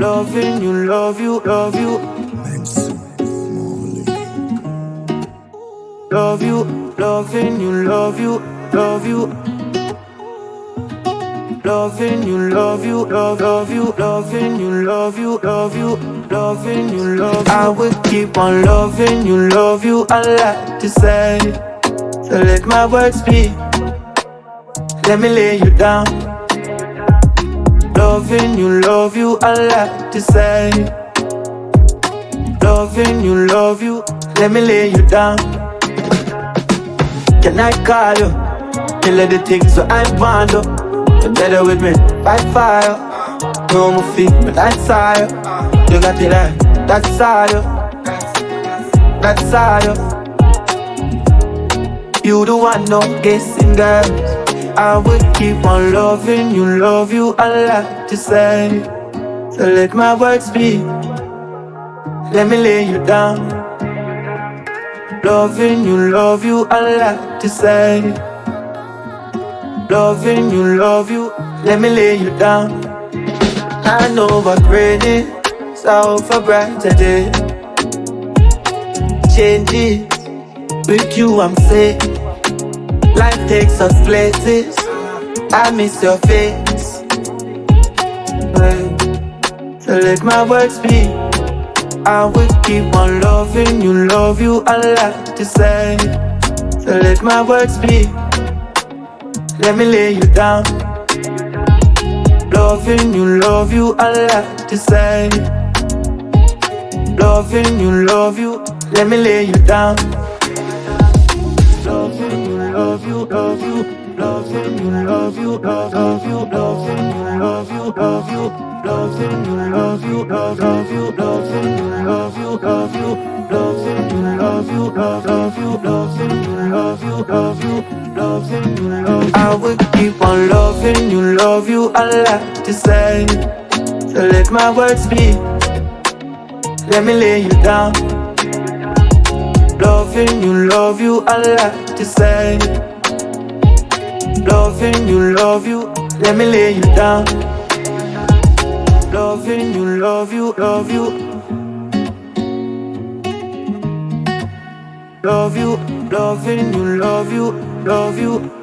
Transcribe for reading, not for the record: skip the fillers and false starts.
Loving you, love you, love you. Love you, loving you, love you, love you. Loving you, love you, love you. Loving you, love you, love you. Loving you, love you. I will keep on loving you, love you. I like to say, so let my words speak. Let me lay you down. Loving you, love you. I like to say, loving you, love you. Let me lay you down. Can I call you? Tell her the things so I want to. You're better with me, fight fire. No more feet, but that's all you. You got it right, that's all you. That's all you. You the one, no guessing, girls. I will keep on loving you, love you. I like to say, so let my words speak. Let me lay you down. Loving you, love you. I like to say, loving you, love you. Let me lay you down. I know what's raining, so for brighter day. Changes with you, I'm safe. Life takes us places. I miss your face. So let my words speak. I will keep on loving you, love you. I like to say, so let my words speak. Let me lay you down. Loving you, love you. I like to say, loving you, love you. Let me lay you down. Loving you, love you, love you. Loving you, love you, love you. Loving you, love you, love you. Loving you, love you, love you. Loving you, love you, love you. Loving you, love you, love you. Loving you, love you, love you. Loving you, love you. I will keep on loving you, love you. I like to say, so let my words speak. Let me lay you down. Loving you, love you. I like to say, loving you, love you. Let me lay you down. Loving you, love you, love you. Love you, loving you, love you, love you.